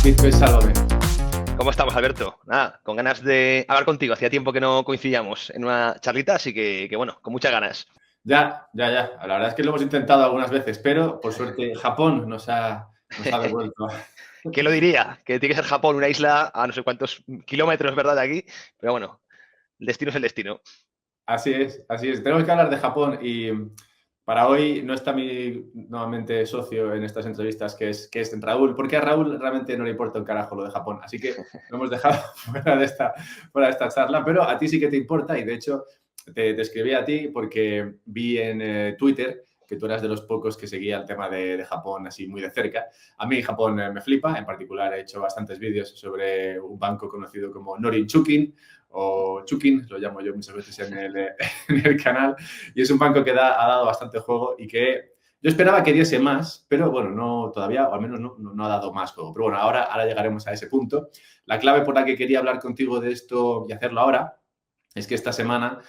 Bitcoin, sálvame. ¿Cómo estamos, Alberto? Nada, con ganas de hablar contigo. Hacía tiempo que no coincidíamos en una charlita, así que bueno, con muchas ganas. Ya. La verdad es que lo hemos intentado algunas veces, pero por suerte Japón nos ha devuelto. ¿Quién lo diría? Que tiene que ser Japón, una isla a no sé cuántos kilómetros, ¿verdad?, de aquí. Pero bueno, el destino es el destino. Así es, así es. Tenemos que hablar de Japón y para hoy no está mi nuevamente socio en estas entrevistas, que es Raúl, porque a Raúl realmente no le importa un carajo lo de Japón. Así que lo hemos dejado fuera de esta charla, pero a ti sí que te importa y de hecho te escribí a ti porque vi en Twitter que tú eras de los pocos que seguía el tema de Japón así muy de cerca. A mí Japón me flipa, en particular he hecho bastantes vídeos sobre un banco conocido como Norinchukin, o Chukin, lo llamo yo muchas veces en el canal, y es un banco que ha dado bastante juego y que yo esperaba que diese más, pero bueno, no todavía, o al menos no ha dado más juego. Pero bueno, ahora llegaremos a ese punto. La clave por la que quería hablar contigo de esto y hacerlo ahora es que esta semana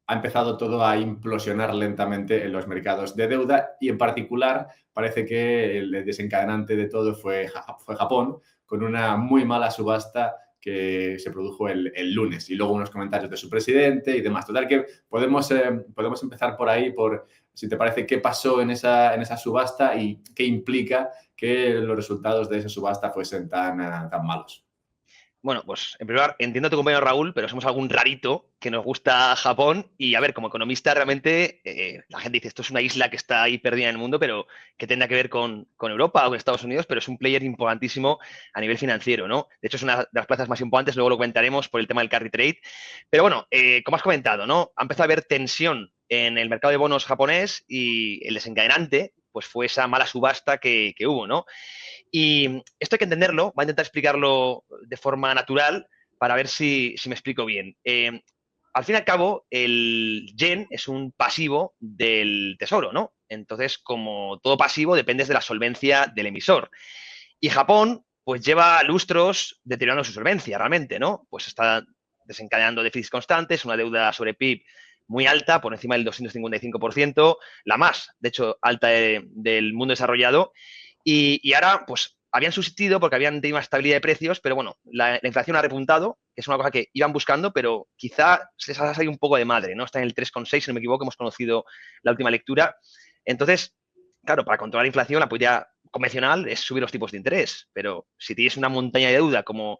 ha empezado todo a implosionar lentamente en los mercados de deuda y en particular parece que el desencadenante de todo fue Japón, con una muy mala subasta que se produjo el lunes y luego unos comentarios de su presidente y demás. Total que podemos empezar por ahí, por si te parece qué pasó en esa subasta y qué implica que los resultados de esa subasta fuesen tan malos. Bueno, pues en primer lugar, entiendo a tu compañero Raúl, pero somos algún rarito que nos gusta Japón. Y a ver, como economista, realmente la gente dice esto es una isla que está ahí perdida en el mundo, pero que tendrá que ver con Europa o con Estados Unidos, pero es un player importantísimo a nivel financiero, ¿no? De hecho, es una de las plazas más importantes, luego lo comentaremos por el tema del carry trade. Pero bueno, como has comentado, ¿no? Ha empezado a haber tensión en el mercado de bonos japonés y el desencadenante, pues fue esa mala subasta que hubo, ¿no? Y esto hay que entenderlo, voy a intentar explicarlo de forma natural para ver si me explico bien. Al fin y al cabo, el yen es un pasivo del tesoro, ¿no? Entonces, como todo pasivo, depende de la solvencia del emisor. Y Japón, pues lleva lustros deteriorando su solvencia, realmente, ¿no? Pues está desencadenando déficits constantes, una deuda sobre PIB muy alta, por encima del 255%, la más, de hecho, alta del mundo desarrollado. Y ahora, pues, habían subsistido porque habían tenido una estabilidad de precios, pero bueno, la inflación ha repuntado, que es una cosa que iban buscando, pero quizá se les ha salido un poco de madre, ¿no? Está en el 3,6, si no me equivoco, hemos conocido la última lectura. Entonces, claro, para controlar la inflación, la política convencional es subir los tipos de interés, pero si tienes una montaña de deuda como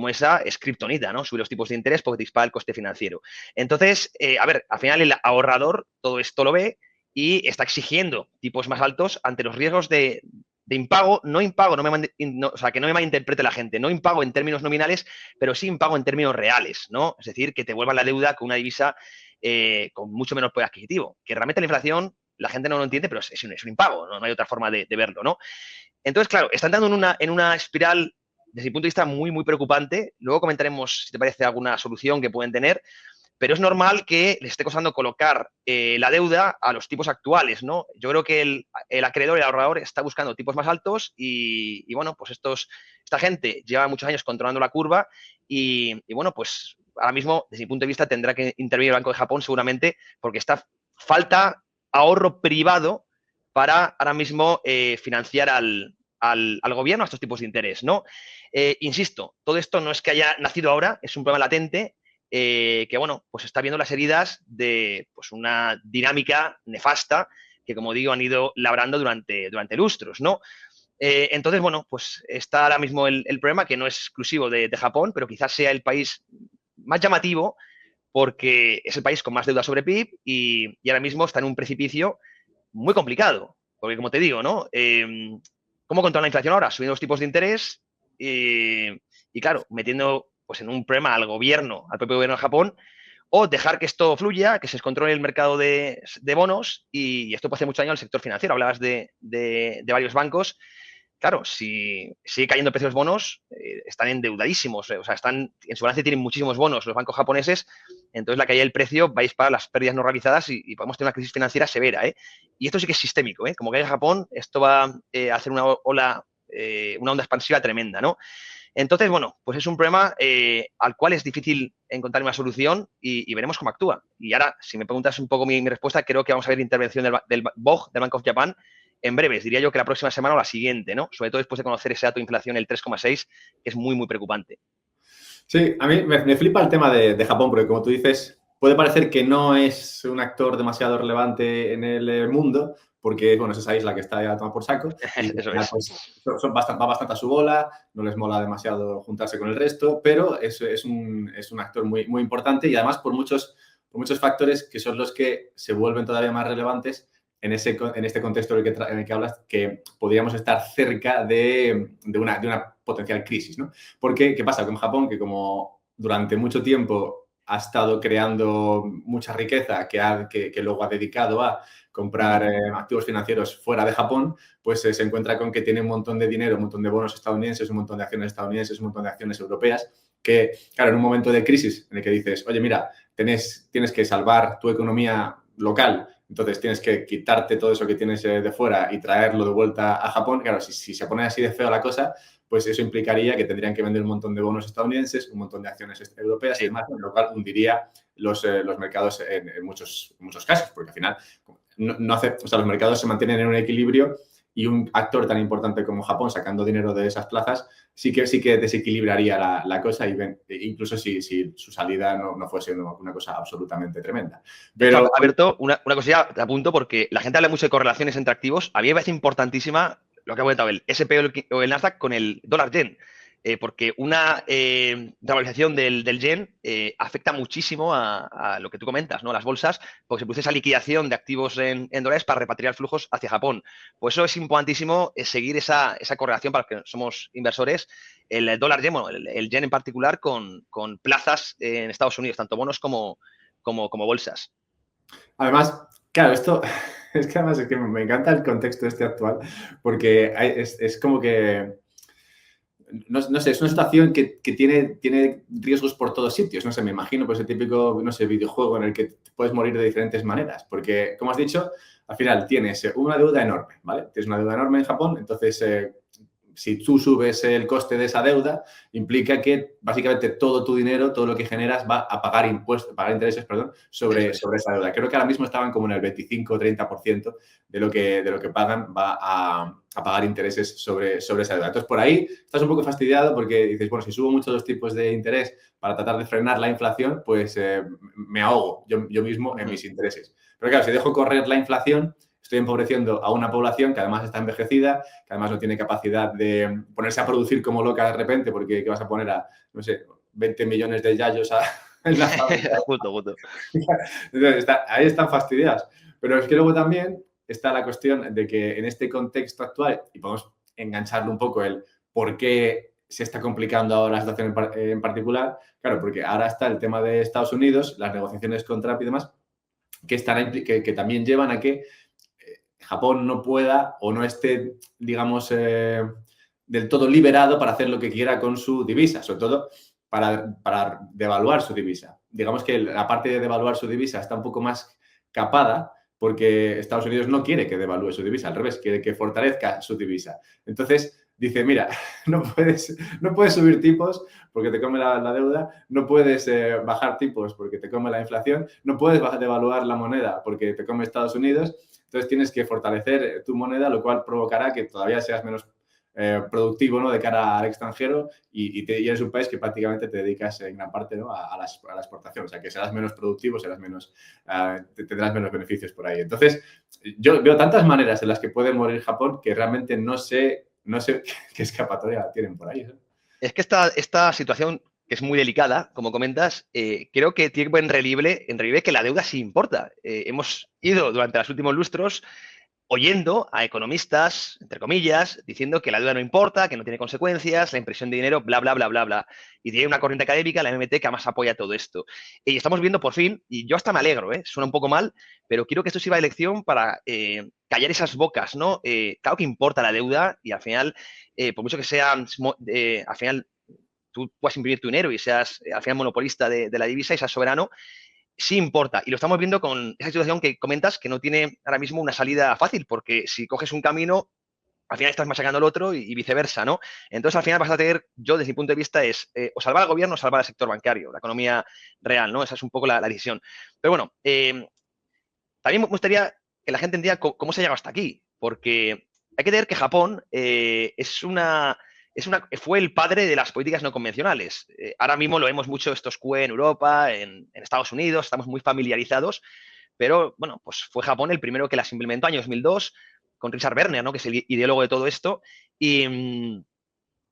esa, es kriptonita, ¿no? Subir los tipos de interés porque te dispara el coste financiero. Entonces, a ver, al final el ahorrador todo esto lo ve y está exigiendo tipos más altos ante los riesgos de impago, no impago, o sea, que no me malinterprete la gente, no impago en términos nominales, pero sí impago en términos reales, ¿no? Es decir, que te vuelvan la deuda con una divisa con mucho menor poder adquisitivo, que realmente la inflación la gente no lo entiende, pero es un impago, ¿no? No hay otra forma de verlo, ¿no? Entonces, claro, están dando en una espiral, desde mi punto de vista, muy, muy preocupante. Luego comentaremos, si te parece, alguna solución que pueden tener, pero es normal que les esté costando colocar la deuda a los tipos actuales, ¿no? Yo creo que el acreedor, el ahorrador, está buscando tipos más altos y bueno, pues esta gente lleva muchos años controlando la curva y bueno, pues ahora mismo, desde mi punto de vista, tendrá que intervenir el Banco de Japón seguramente porque está falta ahorro privado para ahora mismo financiar al gobierno a estos tipos de interés, ¿no? Insisto, todo esto no es que haya nacido ahora, es un problema latente que, bueno, pues está viendo las heridas de pues, una dinámica nefasta que, como digo, han ido labrando durante lustros, ¿no? Entonces, bueno, pues está ahora mismo el problema, que no es exclusivo de Japón, pero quizás sea el país más llamativo porque es el país con más deuda sobre PIB y ahora mismo está en un precipicio muy complicado. Porque, como te digo, ¿no? ¿Cómo controlar la inflación ahora? Subiendo los tipos de interés y claro, metiendo pues, en un problema al propio gobierno de Japón, o dejar que esto fluya, que se descontrole el mercado de bonos y esto puede hacer mucho daño al sector financiero. Hablabas de varios bancos. Claro, si sigue cayendo el precio de los bonos, están endeudadísimos, o sea, en su balance tienen muchísimos bonos los bancos japoneses, entonces la caída del precio va a disparar las pérdidas no realizadas y podemos tener una crisis financiera severa, ¿eh? Y esto sí que es sistémico, ¿eh? Como caiga Japón, esto va a hacer una onda expansiva tremenda, ¿no? Entonces, bueno, pues es un problema al cual es difícil encontrar una solución y veremos cómo actúa. Y ahora, si me preguntas un poco mi respuesta, creo que vamos a ver intervención del BOJ, del Bank of Japan, en breves, diría yo que la próxima semana o la siguiente, ¿no? Sobre todo después de conocer ese dato de inflación, el 3,6, que es muy, muy preocupante. Sí, a mí me flipa el tema de Japón, porque como tú dices, puede parecer que no es un actor demasiado relevante en el mundo, porque bueno, es esa isla que está ya tomada por saco y Eso es. pues, va bastante a su bola, no les mola demasiado juntarse con el resto, pero es un actor muy, muy importante y además por muchos factores que son los que se vuelven todavía más relevantes en este contexto en el que hablas, que podríamos estar cerca de una potencial crisis, ¿no? Porque, ¿qué pasa con Japón? Que como durante mucho tiempo ha estado creando mucha riqueza que luego ha dedicado a comprar activos financieros fuera de Japón, pues se encuentra con que tiene un montón de dinero, un montón de bonos estadounidenses, un montón de acciones estadounidenses, un montón de acciones europeas, que, claro, en un momento de crisis en el que dices, oye, mira, tienes que salvar tu economía local, entonces tienes que quitarte todo eso que tienes de fuera y traerlo de vuelta a Japón. Claro, si se pone así de feo la cosa, pues eso implicaría que tendrían que vender un montón de bonos estadounidenses, un montón de acciones europeas y demás, lo cual hundiría los mercados en muchos casos, porque al final los mercados se mantienen en un equilibrio y un actor tan importante como Japón sacando dinero de esas plazas sí que desequilibraría la cosa incluso si su salida no fuese una cosa absolutamente tremenda. De hecho, Pero, Alberto, una cosilla te apunto porque la gente habla mucho de correlaciones entre activos. A mí me parece importantísima lo que ha comentado el SP o el Nasdaq con el dólar yen. Porque una revalorización del yen afecta muchísimo a lo que tú comentas, ¿no? Las bolsas, porque se produce esa liquidación de activos en dólares para repatriar flujos hacia Japón. Por eso es importantísimo seguir esa correlación para los que somos inversores, el dólar yen, bueno, el yen en particular, con plazas en Estados Unidos, tanto bonos como bolsas. además, claro, esto es que además es que me encanta el contexto este actual, porque es como que, no sé, es una situación que tiene riesgos por todos sitios. No sé, me imagino pues el típico, no sé, videojuego en el que puedes morir de diferentes maneras, porque, como has dicho, al final tienes una deuda enorme, ¿vale? Tienes una deuda enorme en Japón, entonces si tú subes el coste de esa deuda, implica que básicamente todo tu dinero, todo lo que generas, va a pagar impuestos, pagar intereses, perdón, sobre esa deuda. Creo que ahora mismo estaban como en el 25 o 30% de lo que pagan va a pagar intereses sobre esa deuda. Entonces, por ahí estás un poco fastidiado porque dices, bueno, si subo muchos los tipos de interés para tratar de frenar la inflación, pues me ahogo yo mismo en mis intereses. Pero claro, si dejo correr la inflación, estoy empobreciendo a una población que además está envejecida, que además no tiene capacidad de ponerse a producir como loca de repente, porque ¿qué vas a poner a, no sé, 20 millones de yayos en la fábrica? Justo. Entonces, ahí están fastidiadas. Pero es que luego también está la cuestión de que en este contexto actual, y podemos engancharlo un poco el por qué se está complicando ahora la situación en particular, claro, porque ahora está el tema de Estados Unidos, las negociaciones con Trump y demás, que también llevan a que Japón no pueda o no esté, digamos, del todo liberado para hacer lo que quiera con su divisa, sobre todo para devaluar su divisa. Digamos que la parte de devaluar su divisa está un poco más capada porque Estados Unidos no quiere que devalúe su divisa, al revés, quiere que fortalezca su divisa. Entonces dice, mira, no puedes subir tipos porque te come la deuda, no puedes bajar tipos porque te come la inflación, no puedes devaluar la moneda porque te come Estados Unidos. Entonces tienes que fortalecer tu moneda, lo cual provocará que todavía seas menos productivo, ¿no? De cara al extranjero y eres un país que prácticamente te dedicas en gran parte, ¿no? a la exportación. O sea, que serás menos productivo, tendrás menos beneficios por ahí. Entonces, yo veo tantas maneras en las que puede morir Japón que realmente no sé qué escapatoria tienen por ahí, ¿eh? Es que esta situación, que es muy delicada, como comentas, creo que tiene en relieve que la deuda sí importa. Hemos ido durante los últimos lustros oyendo a economistas, entre comillas, diciendo que la deuda no importa, que no tiene consecuencias, la impresión de dinero, bla, bla, bla, bla, bla. Y tiene una corriente académica, la MMT, que más apoya todo esto. Y estamos viendo por fin, y yo hasta me alegro, suena un poco mal, pero quiero que esto sirva de lección para callar esas bocas, ¿no? Claro que importa la deuda y al final, por mucho que sea, al final tú puedas imprimir tu dinero y seas al final monopolista de la divisa y seas soberano, sí importa. Y lo estamos viendo con esa situación que comentas que no tiene ahora mismo una salida fácil, porque si coges un camino, al final estás machacando al otro y viceversa, ¿no? Entonces, al final vas a tener, yo desde mi punto de vista, es o salvar al gobierno o salvar al sector bancario, la economía real, ¿no? Esa es un poco la decisión. Pero bueno, también me gustaría que la gente entienda cómo se ha llegado hasta aquí. porque hay que tener que Japón fue el padre de las políticas no convencionales. Ahora mismo lo vemos mucho estos QE en Europa, en Estados Unidos, estamos muy familiarizados, pero bueno, pues fue Japón el primero que las implementó año 2002 con Richard Werner, ¿no? Que es el ideólogo de todo esto. Y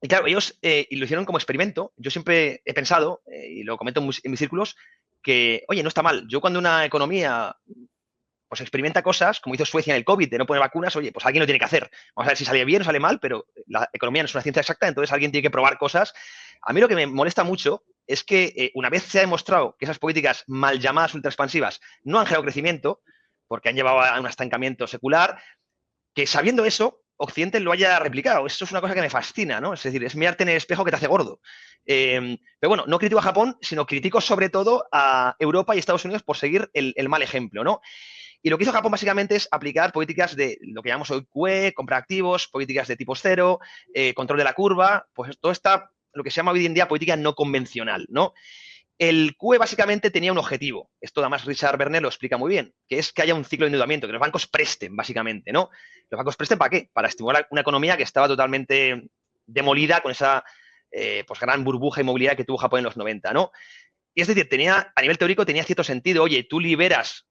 claro, ellos y lo hicieron como experimento. Yo siempre he pensado, y lo comento en mis círculos, que, oye, no está mal. Yo cuando una economía pues experimenta cosas, como hizo Suecia en el COVID, de no poner vacunas, oye, pues alguien lo tiene que hacer. Vamos a ver si sale bien o sale mal, pero la economía no es una ciencia exacta, entonces alguien tiene que probar cosas. A mí lo que me molesta mucho es que una vez se ha demostrado que esas políticas mal llamadas ultraexpansivas no han generado crecimiento, porque han llevado a un estancamiento secular, que sabiendo eso, Occidente lo haya replicado. Eso es una cosa que me fascina, ¿no? Es decir, es mirarte en el espejo que te hace gordo. Pero bueno, no critico a Japón, sino critico sobre todo a Europa y Estados Unidos por seguir el mal ejemplo, ¿no? Y lo que hizo Japón básicamente es aplicar políticas de lo que llamamos hoy QE, compra activos, políticas de tipo cero, control de la curva, pues todo está, lo que se llama hoy en día política no convencional, ¿no? El QE básicamente tenía un objetivo, esto además Richard Werner lo explica muy bien, que es que haya un ciclo de endeudamiento, que los bancos presten, básicamente, ¿no? ¿Los bancos presten para qué? Para estimular una economía que estaba totalmente demolida con esa pues gran burbuja inmobiliaria que tuvo Japón en los 90, ¿no? Y es decir, a nivel teórico tenía cierto sentido, oye, tú liberas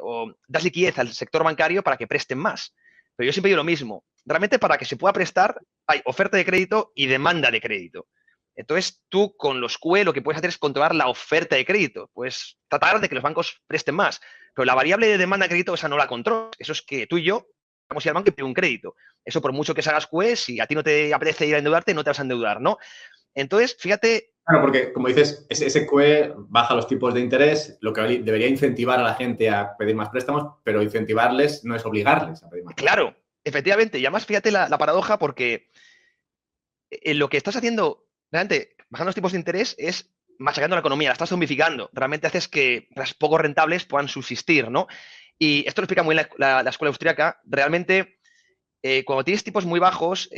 o das liquidez al sector bancario para que presten más. Pero yo siempre digo lo mismo, realmente para que se pueda prestar hay oferta de crédito y demanda de crédito. Entonces, tú con los QE lo que puedes hacer es controlar la oferta de crédito. Puedes tratar de que los bancos presten más. Pero la variable de demanda de crédito, esa no la controlas. Eso es que tú y yo vamos a ir al banco y pedir un crédito. Eso por mucho que se hagas QE, si a ti no te apetece ir a endeudarte, no te vas a endeudar, ¿no? Entonces, fíjate. Claro, porque como dices, ese QE baja los tipos de interés, lo que debería incentivar a la gente a pedir más préstamos, pero incentivarles no es obligarles a pedir más préstamos. Claro, efectivamente. Y además, fíjate la paradoja, porque lo que estás haciendo, realmente, bajando los tipos de interés, es machacando la economía, la estás zombificando. Realmente haces que las poco rentables puedan subsistir, ¿no? Y esto lo explica muy bien la escuela austríaca. Realmente, cuando tienes tipos muy bajos,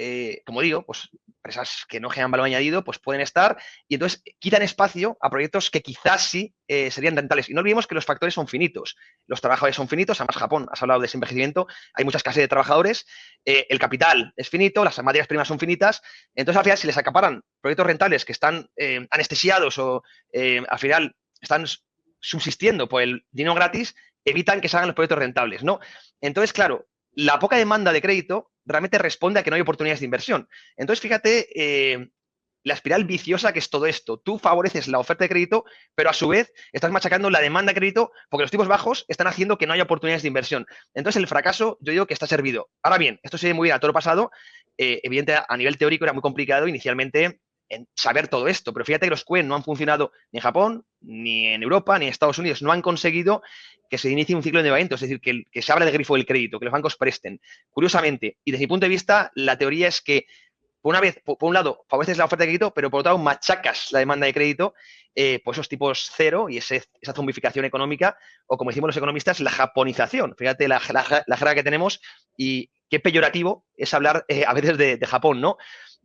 como digo, pues empresas que no generan valor añadido, pues pueden estar y entonces quitan espacio a proyectos que quizás sí serían rentables. Y no olvidemos que los factores son finitos. Los trabajadores son finitos, además Japón, has hablado de ese envejecimiento, hay mucha escasez de trabajadores, el capital es finito, las materias primas son finitas, entonces al final si les acaparan proyectos rentables que están anestesiados o al final están subsistiendo por el dinero gratis, evitan que se hagan los proyectos rentables, ¿no? Entonces, claro, la poca demanda de crédito realmente responde a que no hay oportunidades de inversión. Entonces, fíjate la espiral viciosa que es todo esto. Tú favoreces la oferta de crédito, pero a su vez estás machacando la demanda de crédito porque los tipos bajos están haciendo que no haya oportunidades de inversión. Entonces, el fracaso, yo digo que está servido. Ahora bien, esto se ve muy bien a todo lo pasado. Evidente, a nivel teórico era muy complicado inicialmente en saber todo esto, pero fíjate que los QE no han funcionado ni en Japón, ni en Europa, ni en Estados Unidos. No han conseguido que se inicie un ciclo de endeudamiento, es decir, que se abra el grifo del crédito, que los bancos presten. Curiosamente, y desde mi punto de vista, la teoría es que por un lado, favoreces la oferta de crédito, pero por otro lado, machacas la demanda de crédito, pues esos tipos cero y esa zombificación económica, o como decimos los economistas, la japonización. Fíjate la jerga que tenemos y qué peyorativo es hablar a veces de Japón, ¿no?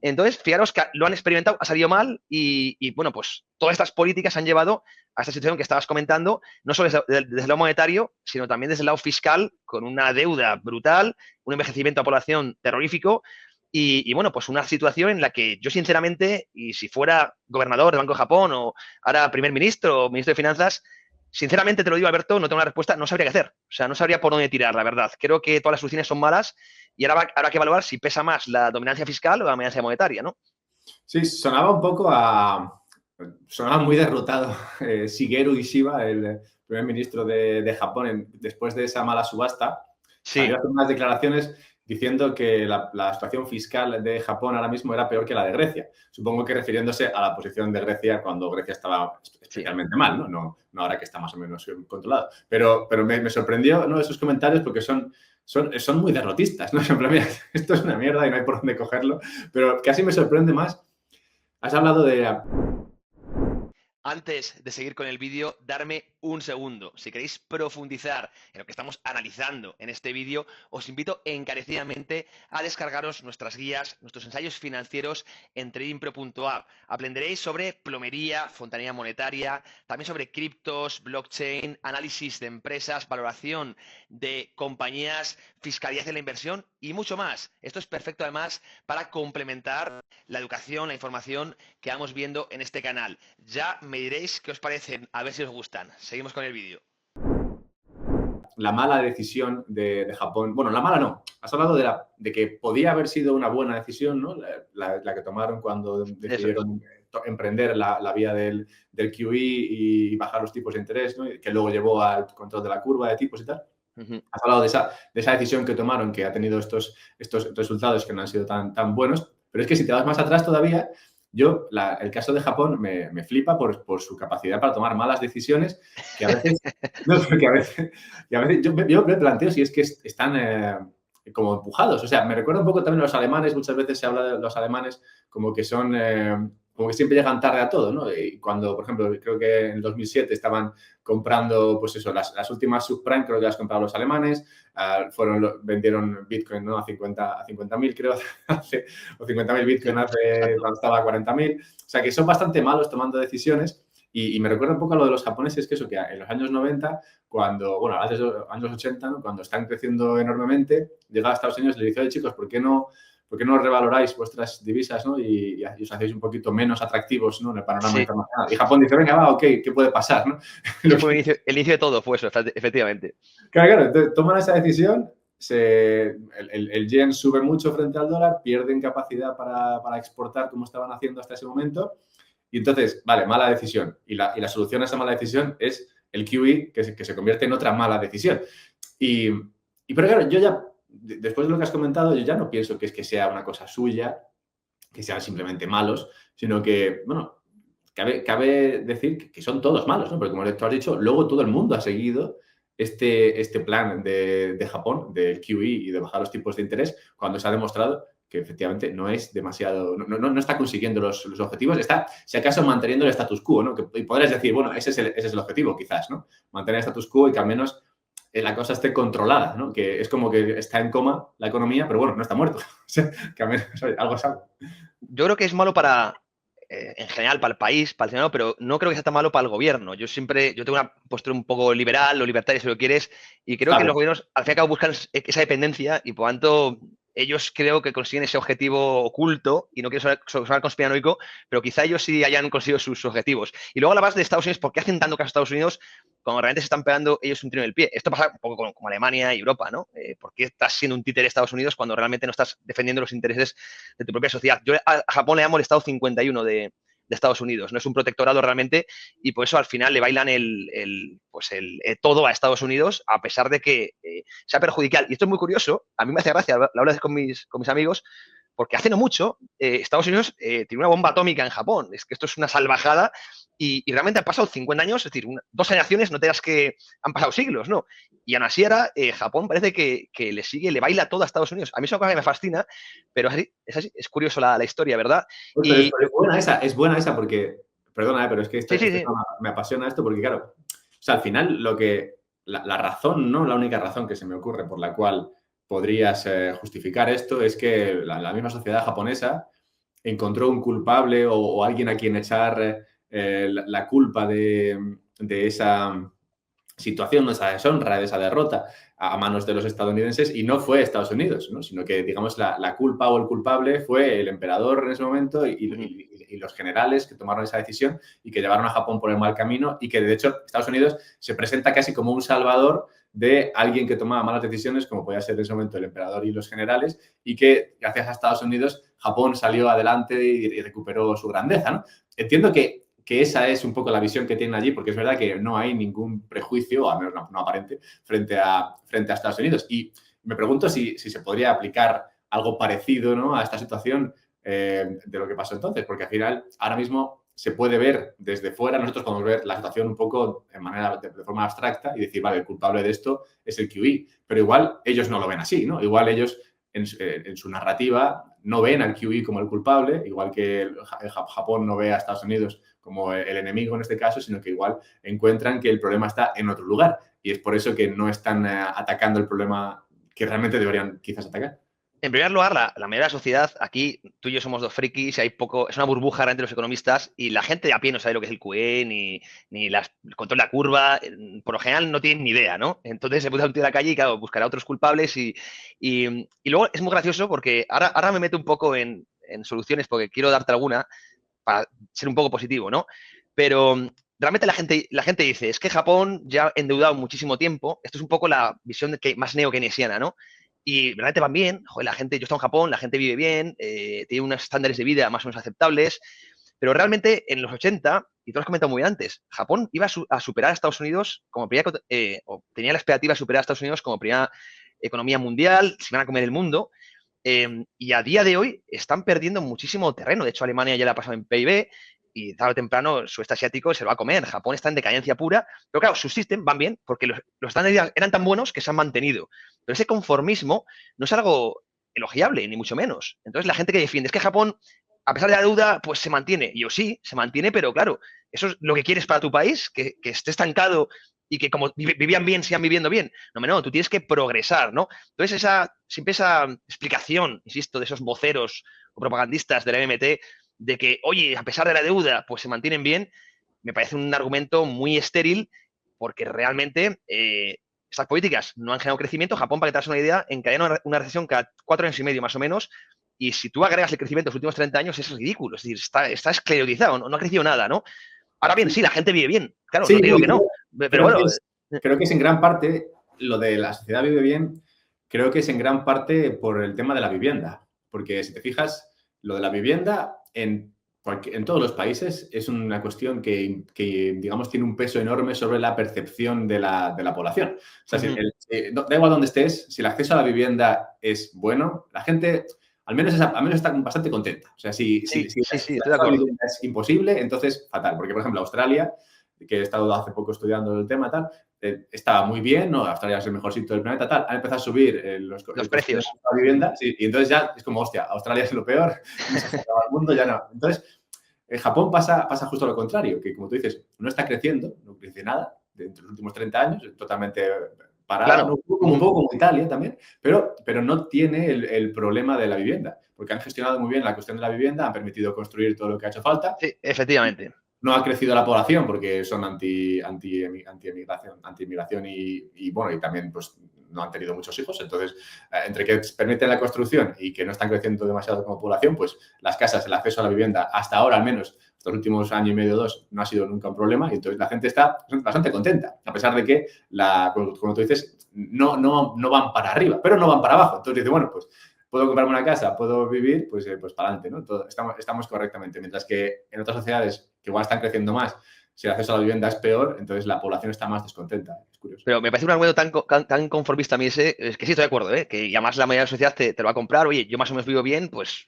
Entonces, fijaros que lo han experimentado, ha salido mal y, bueno, pues todas estas políticas han llevado a esta situación que estabas comentando, no solo desde el lado monetario, sino también desde el lado fiscal, con una deuda brutal, un envejecimiento de población terrorífico y, bueno, pues una situación en la que yo sinceramente, y si fuera gobernador del Banco de Japón o ahora primer ministro o ministro de Finanzas, sinceramente te lo digo, Alberto, no tengo una respuesta, no sabría qué hacer. O sea, no sabría por dónde tirar, la verdad. Creo que todas las soluciones son malas y ahora habrá que evaluar si pesa más la dominancia fiscal o la dominancia monetaria, ¿no? Sí, sonaba un poco a... Sonaba muy derrotado Shigeru Ishiba, el primer ministro de Japón, después de esa mala subasta. Sí. Salió a hacer unas declaraciones diciendo que la situación fiscal de Japón ahora mismo era peor que la de Grecia. Supongo que refiriéndose a la posición de Grecia cuando Grecia estaba especialmente mal, ¿no? No ahora que está más o menos controlado. Pero me sorprendió, ¿no?, esos comentarios porque son muy derrotistas, ¿no? En plan, mira, esto es una mierda y no hay por dónde cogerlo. Pero casi me sorprende más. Has hablado de... Antes de seguir con el vídeo, darme un segundo. Si queréis profundizar en lo que estamos analizando en este vídeo, os invito encarecidamente a descargaros nuestras guías, nuestros ensayos financieros en tradingpro.app. Aprenderéis sobre plomería, fontanería monetaria, también sobre criptos, blockchain, análisis de empresas, valoración de compañías, fiscalidad en la inversión y mucho más. Esto es perfecto además para complementar la educación, la información que vamos viendo en este canal. Ya me diréis qué os parecen, a ver si os gustan. Seguimos con el vídeo. La mala decisión de Japón, bueno, la mala no, has hablado de que podía haber sido una buena decisión, ¿no? La que tomaron cuando decidieron emprender la vía del QE y bajar los tipos de interés, ¿no? Que luego llevó al control de la curva de tipos y tal. Has hablado de esa decisión que tomaron, que ha tenido estos resultados que no han sido tan buenos, pero es que si te vas más atrás todavía, el caso de Japón me flipa por su capacidad para tomar malas decisiones, que a veces, no, porque a veces yo me planteo si es que están como empujados. O sea, me recuerda un poco también a los alemanes, muchas veces se habla de los alemanes como que son, como que siempre llegan tarde a todo, ¿no? Y cuando, por ejemplo, creo que en el 2007 estaban comprando, pues eso, las últimas subprime, creo que las compraron los alemanes, vendieron Bitcoin, ¿no? A 50.000, creo, o 50.000 Bitcoin cuando estaba a 40.000. O sea, que son bastante malos tomando decisiones. Y me recuerda un poco a lo de los japoneses, que eso, que en los años 90, bueno, a los años 80, ¿no? Cuando están creciendo enormemente, llega a Estados Unidos y le dice, oye, chicos, ¿por qué no revaloráis vuestras divisas, ¿no? y os hacéis un poquito menos atractivos, ¿no? En el panorama internacional? Y Japón dice, venga, va, ok, ¿qué puede pasar, no? Fue el inicio de todo, fue eso, efectivamente. Claro, entonces, toman esa decisión, el yen sube mucho frente al dólar, pierden capacidad para exportar como estaban haciendo hasta ese momento, y entonces, vale, mala decisión. Y la solución a esa mala decisión es el QE, que se convierte en otra mala decisión. Pero claro, yo ya, después de lo que has comentado, yo ya no pienso que es que sea una cosa suya, que sean simplemente malos, sino que, bueno, cabe decir que son todos malos, ¿no? Porque como tú has dicho, luego todo el mundo ha seguido este plan de Japón, del QE y de bajar los tipos de interés, cuando se ha demostrado que efectivamente no es demasiado, no está consiguiendo los objetivos, está, si acaso, manteniendo el status quo, ¿no? Y podrías decir, bueno, ese es el objetivo, quizás, ¿no? Mantener el status quo y que al menos la cosa esté controlada, ¿no? Que es como que está en coma la economía, pero bueno, no está muerto. O sea, que al menos, oye, algo es algo. Yo creo que es malo en general, para el país, para el ciudadano, pero no creo que sea tan malo para el gobierno. Yo tengo una postura un poco liberal o libertaria, si lo quieres, y creo que los gobiernos, al fin y al cabo, buscan esa dependencia y, por tanto, ellos creo que consiguen ese objetivo oculto, y no quiero sonar conspiranoico, pero quizá ellos sí hayan conseguido sus objetivos. Y luego a la base de Estados Unidos, ¿por qué hacen tanto caso a Estados Unidos cuando realmente se están pegando ellos un tiro en el pie? Esto pasa un poco como Alemania y Europa, ¿no? ¿Por qué estás siendo un títere de Estados Unidos cuando realmente no estás defendiendo los intereses de tu propia sociedad? Yo a Japón le llamo el Estado 51 de Estados Unidos, no es un protectorado realmente, y por eso al final le bailan todo a Estados Unidos, a pesar de que sea perjudicial. Y esto es muy curioso, a mí me hace gracia, lo hablo con mis amigos, porque hace no mucho Estados Unidos tiene una bomba atómica en Japón. Es que esto es una salvajada y realmente han pasado 50 años, es decir, 2 generaciones, no te das que han pasado siglos, ¿no? Y aún así ahora Japón parece que le baila todo a Estados Unidos. A mí es una cosa que me fascina, pero es curioso la historia, ¿verdad? Pero es buena esa porque, perdona, pero es que me apasiona esto porque, claro, o sea, al final la razón, ¿no? La única razón que se me ocurre por la cual podrías justificar esto es que la misma sociedad japonesa encontró un culpable o alguien a quien echar la culpa de esa situación, de esa deshonra, de esa derrota a manos de los estadounidenses, y no fue Estados Unidos, ¿no? Sino que, digamos, la culpa o el culpable fue el emperador en ese momento y los generales que tomaron esa decisión y que llevaron a Japón por el mal camino, y que, de hecho, Estados Unidos se presenta casi como un salvador de alguien que tomaba malas decisiones, como podía ser en ese momento el emperador y los generales, y que, gracias a Estados Unidos, Japón salió adelante y recuperó su grandeza, ¿no? Entiendo que esa es un poco la visión que tienen allí, porque es verdad que no hay ningún prejuicio, o al menos no aparente, frente a Estados Unidos. Y me pregunto si se podría aplicar algo parecido, ¿no? A esta situación de lo que pasó entonces, porque al final, ahora mismo se puede ver desde fuera, nosotros podemos ver la situación un poco de forma abstracta y decir, vale, el culpable de esto es el QE, pero igual ellos no lo ven así, ¿no? Igual ellos en su narrativa no ven al QE como el culpable, igual que Japón no ve a Estados Unidos como el enemigo en este caso, sino que igual encuentran que el problema está en otro lugar, y es por eso que no están atacando el problema que realmente deberían quizás atacar. En primer lugar, la mayoría de la sociedad, aquí tú y yo somos dos frikis, hay poco, es una burbuja entre los economistas y la gente de a pie no sabe lo que es el QE ni el control de la curva, por lo general no tienen ni idea, ¿no? Entonces se puede un tío de la calle y claro, buscará otros culpables y luego es muy gracioso porque ahora me meto un poco en soluciones porque quiero darte alguna para ser un poco positivo, ¿no? Pero realmente la gente dice, es que Japón ya ha endeudado muchísimo tiempo, esto es un poco la visión más neo-keynesiana, ¿no? Y realmente van bien, joder, la gente, yo estoy en Japón, la gente vive bien, tiene unos estándares de vida más o menos aceptables, pero realmente en los 80, y tú lo has comentado muy bien antes, Japón iba a superar a Estados Unidos como primera, o tenía la expectativa de superar a Estados Unidos como primera economía mundial, se iban a comer el mundo, y a día de hoy están perdiendo muchísimo terreno. De hecho, Alemania ya le ha pasado en PIB y tarde o temprano el sudeste asiático se lo va a comer. Japón está en decadencia pura, pero claro, subsisten, van bien, porque los estándares eran tan buenos que se han mantenido. Pero ese conformismo no es algo elogiable, ni mucho menos. Entonces, la gente que defiende es que Japón, a pesar de la deuda, pues se mantiene. Y yo sí, se mantiene, pero claro, eso es lo que quieres para tu país, que esté estancado y que como vivían bien, sigan viviendo bien. No, tú tienes que progresar, ¿no? Entonces, siempre esa explicación, insisto, de esos voceros o propagandistas de la MMT, de que, oye, a pesar de la deuda, pues se mantienen bien, me parece un argumento muy estéril, porque realmente estas políticas no han generado crecimiento. Japón, para que te hagas una idea, encadena una recesión cada 4 años y medio, más o menos, y si tú agregas el crecimiento de los últimos 30 años, es ridículo. Es decir, está esclerotizado, no ha crecido nada, ¿no? Ahora bien, sí, la gente vive bien. Claro, Sí, no te digo que no, pero bueno. creo que es en gran parte lo de la sociedad vive bien, creo que es en gran parte por el tema de la vivienda. Porque si te fijas, lo de la vivienda en todos los países es una cuestión que, digamos, tiene un peso enorme sobre la percepción de la población. O sea, da igual donde estés, si el acceso a la vivienda es bueno, la gente al menos está bastante contenta. O sea, si Sí, el estoy de acceso a la acuerdo. vivienda es imposible, entonces fatal. Porque, por ejemplo, Australia, que he estado hace poco estudiando el tema, tal, estaba muy bien, ¿no? Australia es el mejor sitio del planeta, tal, han empezado a subir Los el coste de precios. la vivienda, sí, y entonces ya es como, hostia, Australia es lo peor, se ha acabado el mundo, ya no. Entonces, en Japón pasa justo lo contrario, que como tú dices, no está creciendo, no crece nada, dentro de los últimos 30 años, totalmente parada, Claro. ¿no? Un poco como Italia también, pero no tiene el problema de la vivienda, porque han gestionado muy bien la cuestión de la vivienda, han permitido construir todo lo que ha hecho falta. Sí, efectivamente. No ha crecido la población porque son anti-inmigración y, bueno, y también pues no han tenido muchos hijos. Entonces, entre que permiten la construcción y que no están creciendo demasiado como población, pues las casas, el acceso a la vivienda, hasta ahora al menos, estos últimos año y medio, 2, no ha sido nunca un problema. Y entonces la gente está bastante contenta, a pesar de que, como tú dices, no van para arriba, pero no van para abajo. Entonces dice, bueno, pues puedo comprarme una casa, puedo vivir, pues para adelante, ¿no? Estamos correctamente. Mientras que en otras sociedades que igual están creciendo más, si el acceso a la vivienda es peor, entonces la población está más descontenta. Es curioso. Pero me parece un argumento tan conformista a mí ese, es que sí estoy de acuerdo, ¿eh? Que además la mayoría de la sociedad te lo va a comprar, oye, yo más o menos vivo bien, pues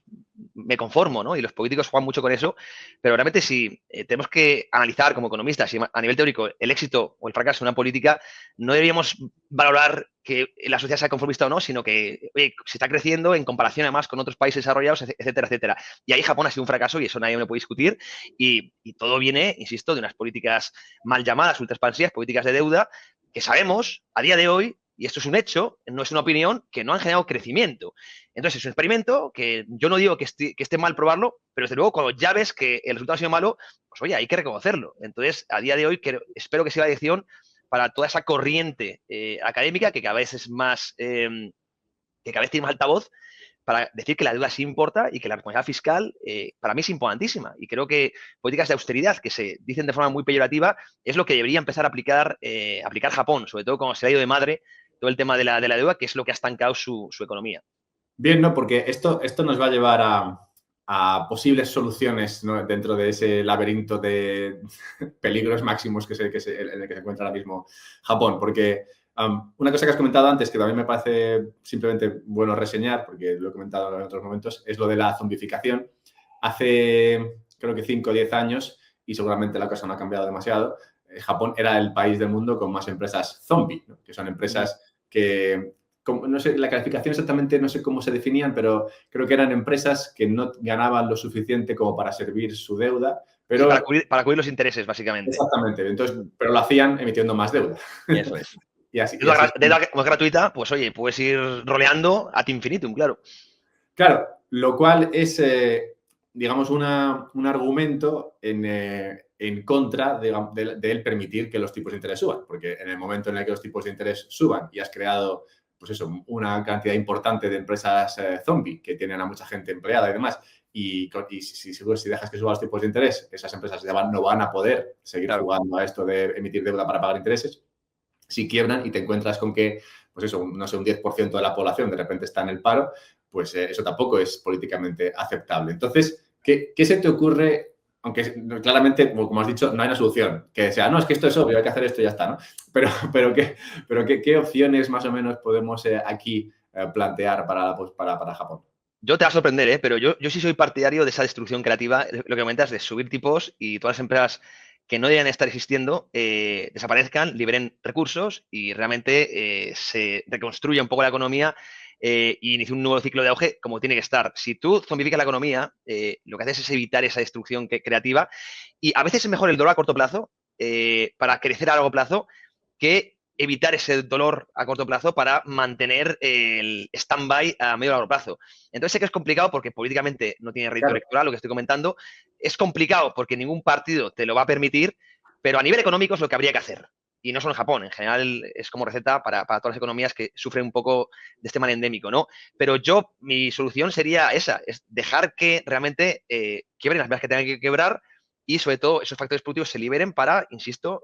me conformo, ¿no? Y los políticos juegan mucho con eso, pero realmente si tenemos que analizar como economistas, si a nivel teórico, el éxito o el fracaso de una política, no deberíamos valorar que la sociedad sea conformista o no, sino que, oye, se está creciendo en comparación además con otros países desarrollados, etcétera, etcétera. Y ahí Japón ha sido un fracaso y eso nadie me lo puede discutir y todo viene, insisto, de unas políticas mal llamadas, ultra expansivas, políticas de deuda, que sabemos a día de hoy, y esto es un hecho, no es una opinión, que no han generado crecimiento. Entonces es un experimento que yo no digo que esté mal probarlo, pero desde luego cuando ya ves que el resultado ha sido malo, pues oye, hay que reconocerlo. Entonces, a día de hoy espero que sea la dirección para toda esa corriente académica que cada vez es más, que cada vez tiene más altavoz, para decir que la deuda sí importa y que la responsabilidad fiscal para mí es importantísima. Y creo que políticas de austeridad que se dicen de forma muy peyorativa es lo que debería empezar a aplicar Japón, sobre todo cuando se ha ido de madre todo el tema de la deuda, que es lo que ha estancado su economía. Bien, ¿no? Porque esto nos va a llevar a posibles soluciones, ¿no? Dentro de ese laberinto de peligros máximos en el que se encuentra ahora mismo Japón. Porque una cosa que has comentado antes, que también me parece simplemente bueno reseñar, porque lo he comentado en otros momentos, es lo de la zombificación. Hace, creo que 5 o 10 años, y seguramente la cosa no ha cambiado demasiado, Japón era el país del mundo con más empresas zombie, ¿no? Que son empresas que, no sé, la calificación exactamente no sé cómo se definían, pero creo que eran empresas que no ganaban lo suficiente como para servir su deuda, Sí, pero... para cubrir los intereses, básicamente. Exactamente, entonces, pero lo hacían emitiendo más deuda. Eso es. Y así, Como es gratuita, pues oye, puedes ir roleando ad infinitum, claro. Claro, lo cual es, digamos, un argumento en contra de él permitir que los tipos de interés suban, porque en el momento en el que los tipos de interés suban y has creado, pues eso, una cantidad importante de empresas zombie que tienen a mucha gente empleada y demás, y si dejas que suban los tipos de interés, esas empresas ya no van a poder seguir jugando a esto de emitir deuda para pagar intereses. Si quiebran y te encuentras con que, pues eso, no sé, un 10% de la población de repente está en el paro, pues eso tampoco es políticamente aceptable. Entonces, ¿qué se te ocurre? Aunque claramente, como has dicho, no hay una solución. Que sea, no, es que esto es obvio, hay que hacer esto y ya está, ¿no? ¿Qué opciones más o menos podemos aquí plantear para Japón? Yo te va a sorprender, pero yo sí soy partidario de esa destrucción creativa, lo que comentas de subir tipos y todas las empresas que no deberían estar existiendo desaparezcan, liberen recursos y realmente se reconstruya un poco la economía y inicie un nuevo ciclo de auge como tiene que estar. Si tú zombificas la economía, lo que haces es evitar esa destrucción creativa y a veces es mejor el dolor a corto plazo para crecer a largo plazo que evitar ese dolor a corto plazo para mantener el stand-by a medio y largo plazo. Entonces sé que es complicado porque políticamente no tiene rédito electoral, lo que estoy comentando. Es complicado porque ningún partido te lo va a permitir, pero a nivel económico es lo que habría que hacer. Y no solo en Japón, en general es como receta para todas las economías que sufren un poco de este mal endémico, ¿no? Pero mi solución sería esa, es dejar que realmente quiebren las empresas que tengan que quebrar y sobre todo esos factores productivos se liberen para, insisto,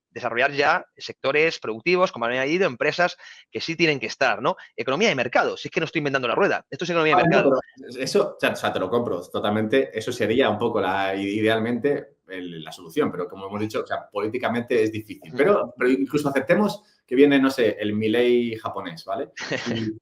desarrollar ya sectores productivos, como han añadido, empresas que sí tienen que estar, ¿no? Economía de mercado, si es que no estoy inventando la rueda, esto es economía de mercado. No, eso, o sea, te lo compro totalmente, eso sería un poco idealmente la solución, pero como hemos dicho, o sea, políticamente es difícil. Pero incluso aceptemos que viene, no sé, el Milei japonés, ¿vale?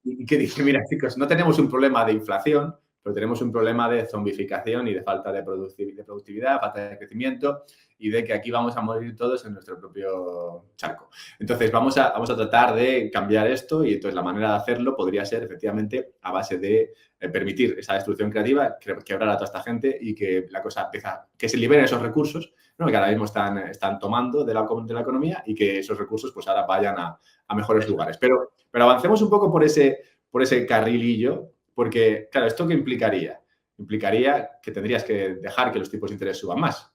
Y que dice, mira, chicos, no tenemos un problema de inflación, pero tenemos un problema de zombificación y de falta de productividad, falta de crecimiento y de que aquí vamos a morir todos en nuestro propio charco. Entonces, vamos a tratar de cambiar esto y entonces la manera de hacerlo podría ser efectivamente a base de permitir esa destrucción creativa, quebrar a toda esta gente y que la cosa empieza, que se liberen esos recursos, ¿no? Que ahora mismo están tomando de la economía y que esos recursos pues ahora vayan a mejores lugares. Pero avancemos un poco por ese carrilillo. Porque, claro, ¿esto qué implicaría? Implicaría que tendrías que dejar que los tipos de interés suban más.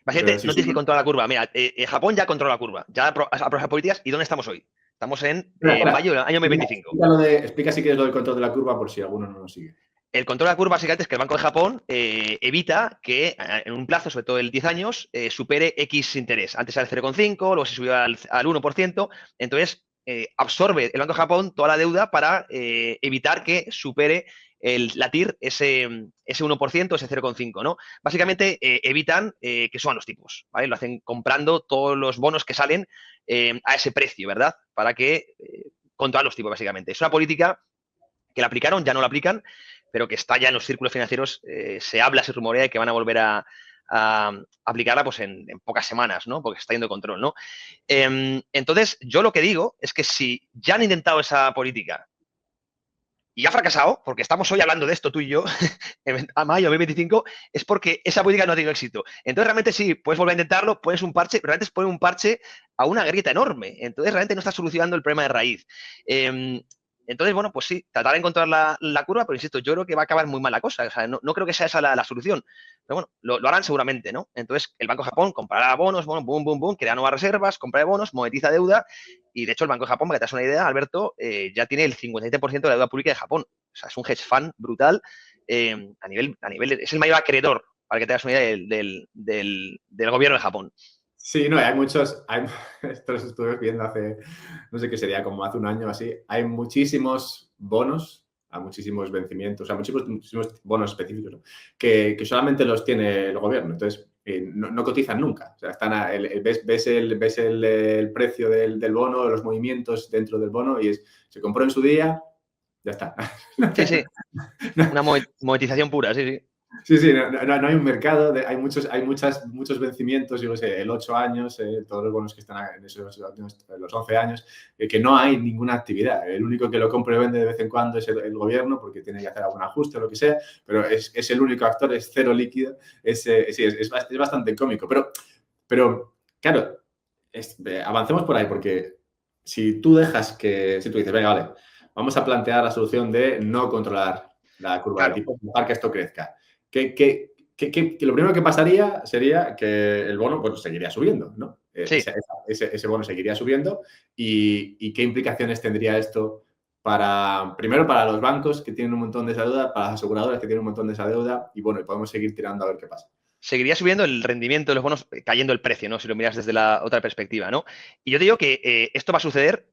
Básicamente, no tienes que controlar la curva. Mira, Japón ya controla la curva, ya aprovecha políticas. ¿Y dónde estamos hoy? Estamos en mayo del año 2025. Explica si quieres lo del control de la curva por si alguno no lo sigue. El control de la curva básicamente es que el Banco de Japón evita que en un plazo, sobre todo el 10 años, supere X interés. Antes era el 0,5, luego se subió al 1%. Entonces, absorbe el Banco de Japón toda la deuda para evitar que supere la TIR ese 1%, ese 0,5, ¿no? Básicamente evitan que suban los tipos, ¿vale? Lo hacen comprando todos los bonos que salen a ese precio, ¿verdad? Para que controlar los tipos, básicamente. Es una política que la aplicaron, ya no la aplican, pero que está ya en los círculos financieros, se habla, se rumorea de que van a volver a aplicarla pues en pocas semanas, ¿no? Porque está yendo de control, ¿no? Entonces, yo lo que digo es que si ya han intentado esa política y ha fracasado, porque estamos hoy hablando de esto tú y yo, a mayo de 2025, es porque esa política no ha tenido éxito. Entonces, realmente sí, puedes volver a intentarlo, pones un parche, pero realmente es poner un parche a una grieta enorme. Entonces, realmente no estás solucionando el problema de raíz. Entonces, bueno, pues sí, tratar de encontrar la curva, pero insisto, yo creo que va a acabar muy mal la cosa. O sea, no creo que sea esa la solución. Pero bueno, lo harán seguramente, ¿no? Entonces, el Banco de Japón comprará bonos, bueno, boom, boom, boom, crea nuevas reservas, compra bonos, monetiza deuda. Y de hecho, el Banco de Japón, para que te hagas una idea, Alberto, ya tiene el 57% de la deuda pública de Japón. O sea, es un hedge fund brutal. A nivel, es el mayor acreedor, para que te hagas una idea del gobierno de Japón. Sí, no, hay muchos, esto los estuve viendo hace, no sé qué sería, como hace un año o así, hay muchísimos bonos, a muchísimos vencimientos, o sea, muchísimos bonos específicos, ¿no? que solamente los tiene el gobierno, entonces no cotizan nunca, o sea, ves el precio del bono, los movimientos dentro del bono y se compró en su día, ya está. Sí, sí, una monetización pura, sí, sí. Sí, no hay un mercado, hay muchos vencimientos, yo sé, el 8 años, todos los bonos que están en los 11 años, que no hay ninguna actividad. El único que lo compra y vende de vez en cuando es el gobierno, porque tiene que hacer algún ajuste o lo que sea, pero es el único actor, es cero líquido, es bastante cómico. Pero claro, avancemos por ahí, porque si tú dejas que, si tú dices, venga, vale, vamos a plantear la solución de no controlar la curva de Claro, tipos, dejar que esto crezca. Que lo primero que pasaría sería que el bono pues, seguiría subiendo, ¿no? sí. Ese bono seguiría subiendo y qué implicaciones tendría esto para, primero para los bancos que tienen un montón de esa deuda, para las aseguradoras que tienen un montón de esa deuda y bueno, y podemos seguir tirando a ver qué pasa. Seguiría subiendo el rendimiento de los bonos, cayendo el precio, ¿no? Si lo miras desde la otra perspectiva, ¿no? Y yo te digo que esto va a suceder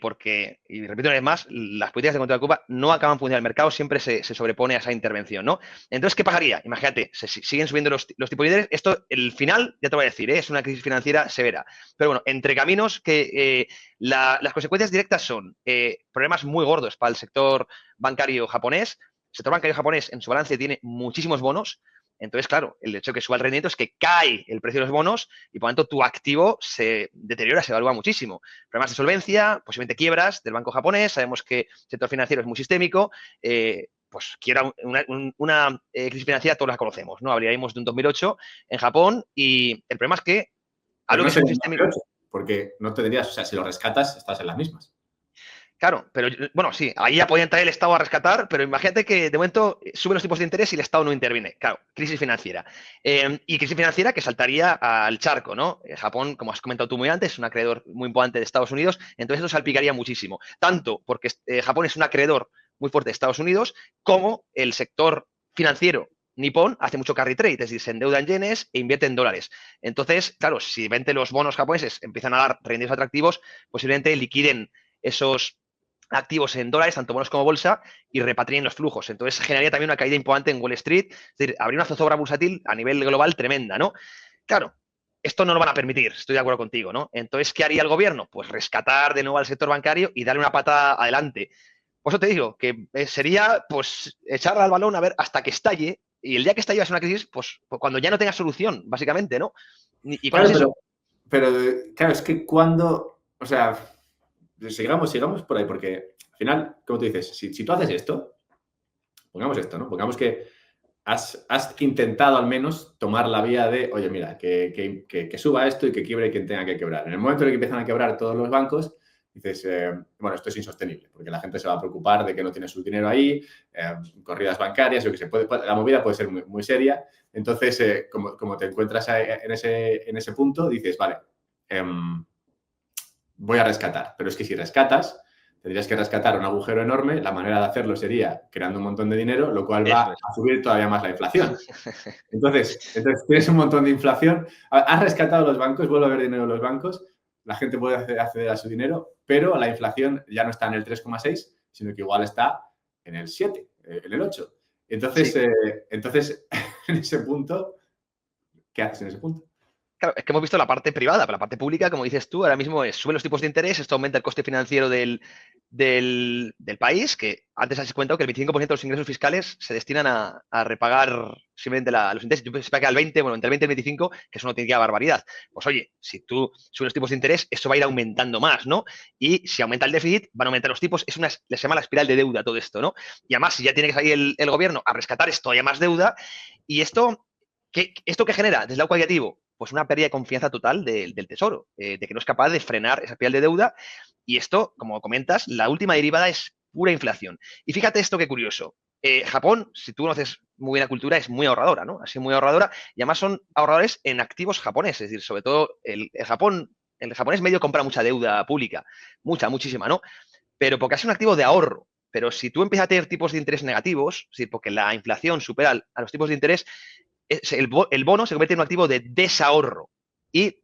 porque, y repito una vez más, las políticas de control de Cuba no acaban funcionando. El mercado siempre se sobrepone a esa intervención, ¿no? Entonces, ¿qué pasaría? Imagínate, siguen subiendo los tipos de interés. Esto, el final, ya te voy a decir, es una crisis financiera severa. Pero bueno, entre caminos que las consecuencias directas son problemas muy gordos para el sector bancario japonés. El sector bancario japonés en su balance tiene muchísimos bonos. Entonces, claro, el hecho de que suba el rendimiento es que cae el precio de los bonos y por lo tanto tu activo se deteriora, se evalúa muchísimo. Problemas de solvencia, posiblemente quiebras del banco japonés, sabemos que el sector financiero es muy sistémico, pues quiera una crisis financiera, todos la conocemos, ¿no? Hablaríamos de un 2008 en Japón y el problema es que Pero algo no que es muy sería un sistémico. 2008, porque no tendrías, o sea, si lo rescatas, estás en las mismas. Claro, pero bueno, sí, ahí ya podía entrar el Estado a rescatar, pero imagínate que de momento suben los tipos de interés y el Estado no interviene. Claro, crisis financiera. Y crisis financiera que saltaría al charco, ¿no? Japón, como has comentado tú muy antes, es un acreedor muy importante de Estados Unidos, entonces eso salpicaría muchísimo. Tanto porque Japón es un acreedor muy fuerte de Estados Unidos, como el sector financiero nipón hace mucho carry trade, es decir, se endeuda en yenes e invierte en dólares. Entonces, claro, si vente los bonos japoneses empiezan a dar rendimientos atractivos, posiblemente liquiden esos activos en dólares, tanto bonos como bolsa, y repatrien los flujos. Entonces generaría también una caída importante en Wall Street, es decir, habría una zozobra bursátil a nivel global tremenda, ¿no? Claro, esto no lo van a permitir, estoy de acuerdo contigo, ¿no? Entonces, ¿qué haría el gobierno? Pues rescatar de nuevo al sector bancario y darle una pata adelante. Por eso te digo que sería, pues, echar al balón a ver hasta que estalle, y el día que estalle va a ser una crisis, pues cuando ya no tenga solución, básicamente, ¿no? ¿Y cuál Claro, es eso? pero claro, es que cuando, o sea, sigamos por ahí, porque al final, como tú dices, si tú haces esto, pongamos esto, ¿no? Pongamos que has intentado al menos tomar la vía de, oye, mira, que suba esto y que quiebre quien tenga que quebrar. En el momento en el que empiezan a quebrar todos los bancos, dices, bueno, esto es insostenible, porque la gente se va a preocupar de que no tiene su dinero ahí, corridas bancarias, o que la movida puede ser muy, muy seria. Entonces, como te encuentras en ese punto, dices, vale, voy a rescatar. Pero es que si rescatas, tendrías que rescatar un agujero enorme. La manera de hacerlo sería creando un montón de dinero, lo cual va Eso es. a subir todavía más la inflación. Entonces tienes un montón de inflación. Has rescatado los bancos, vuelve a haber dinero en los bancos, la gente puede acceder a su dinero, pero la inflación ya no está en el 3,6, sino que igual está en el 7, en el 8. Entonces, Sí. en ese punto, ¿qué haces en ese punto? Claro, es que hemos visto la parte privada, pero la parte pública, como dices tú, ahora mismo suben los tipos de interés, esto aumenta el coste financiero del país, que antes has comentado que el 25% de los ingresos fiscales se destinan a repagar simplemente los intereses. Yo pensaba que al 20, bueno, entre el 20 y el 25, que es una auténtica barbaridad. Pues oye, si tú subes los tipos de interés, eso va a ir aumentando más, ¿no? Y si aumenta el déficit, van a aumentar los tipos. Les llama la espiral de deuda todo esto, ¿no? Y además, si ya tiene que salir el gobierno a rescatar esto, haya más deuda. Y ¿esto qué genera desde el lado cualitativo? Pues una pérdida de confianza total del Tesoro, de que no es capaz de frenar esa espiral de deuda. Y esto, como comentas, la última derivada es pura inflación. Y fíjate esto qué curioso. Japón, si tú conoces muy bien la cultura, es muy ahorradora, ¿no? Así muy ahorradora. Y además son ahorradores en activos japoneses. Es decir, sobre todo el japonés medio compra mucha deuda pública. Muchísima, ¿no? Pero porque es un activo de ahorro. Pero si tú empiezas a tener tipos de interés negativos, es decir, porque la inflación supera a los tipos de interés, el bono se convierte en un activo de desahorro. Y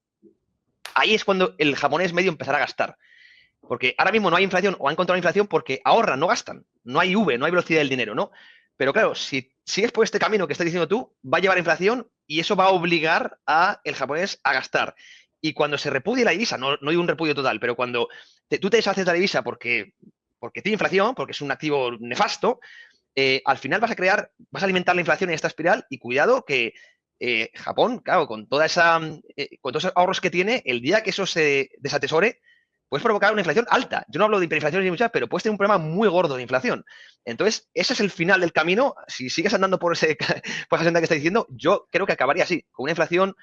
ahí es cuando el japonés medio empezará a gastar. Porque ahora mismo no hay inflación o han encontrado inflación porque ahorran, no gastan. No hay V, no hay velocidad del dinero, ¿no? Pero claro, si sigues por este camino que estás diciendo tú, va a llevar a inflación y eso va a obligar a el japonés a gastar. Y cuando se repudie la divisa, no hay un repudio total, pero cuando tú te deshaces de la divisa porque tiene inflación, porque es un activo nefasto, al final vas a alimentar la inflación en esta espiral y cuidado que Japón, claro, con con todos esos ahorros que tiene, el día que eso se desatesore, puedes provocar una inflación alta. Yo no hablo de hiperinflación ni muchas, pero puedes tener un problema muy gordo de inflación. Entonces, ese es el final del camino. Si sigues andando por esa senda que está diciendo, yo creo que acabaría así, con una inflación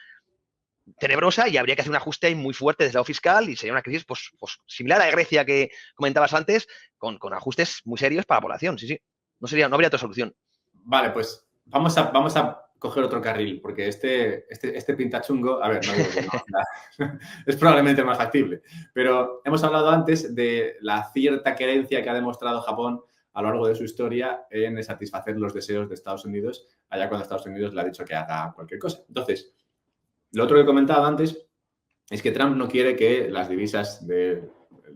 tenebrosa y habría que hacer un ajuste ahí muy fuerte desde el lado fiscal y sería una crisis pues similar a Grecia que comentabas antes, con ajustes muy serios para la población. Sí, sí. No habría otra solución. Vale, pues vamos a coger otro carril, porque este pinta chungo, a ver, no digo que no, es probablemente más factible, pero hemos hablado antes de la cierta querencia que ha demostrado Japón a lo largo de su historia en satisfacer los deseos de Estados Unidos, allá cuando Estados Unidos le ha dicho que haga cualquier cosa. Entonces, lo otro que he comentado antes es que Trump no quiere que las divisas del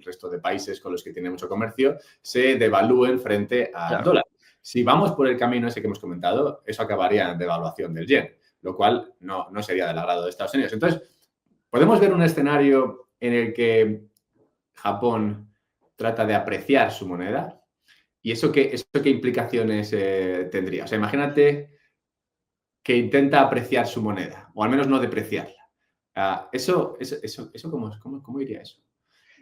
resto de países con los que tiene mucho comercio se devalúen frente al Claro. dólar. Si vamos por el camino ese que hemos comentado, eso acabaría en devaluación del yen, lo cual no sería del agrado de Estados Unidos. Entonces, podemos ver un escenario en el que Japón trata de apreciar su moneda. ¿Y eso qué implicaciones tendría? O sea, imagínate que intenta apreciar su moneda, o al menos no depreciarla. ¿Cómo iría eso?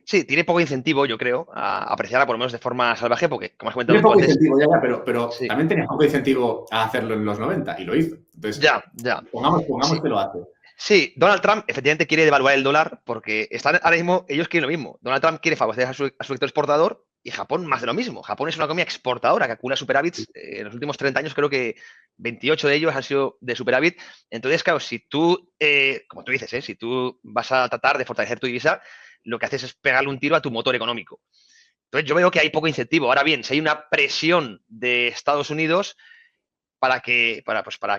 Sí, tiene poco incentivo, yo creo, a apreciarla por lo menos de forma salvaje, porque, como has Tiene comentado tú poco antes, incentivo, ya, pero sí, también tenía poco incentivo a hacerlo en los 90 y lo hizo. Entonces, ya. pongamos Sí, que lo hace. sí, Donald Trump efectivamente quiere devaluar el dólar porque están ahora mismo, ellos quieren lo mismo. Donald Trump quiere favorecer a su sector exportador y Japón más de lo mismo. Japón es una economía exportadora que acumula superávits. En los últimos 30 años creo que 28 de ellos han sido de superávit. Entonces, claro, si tú, como tú dices, si tú vas a tratar de fortalecer tu divisa, lo que haces es pegarle un tiro a tu motor económico. Entonces, yo veo que hay poco incentivo. Ahora bien, si hay una presión de Estados Unidos para que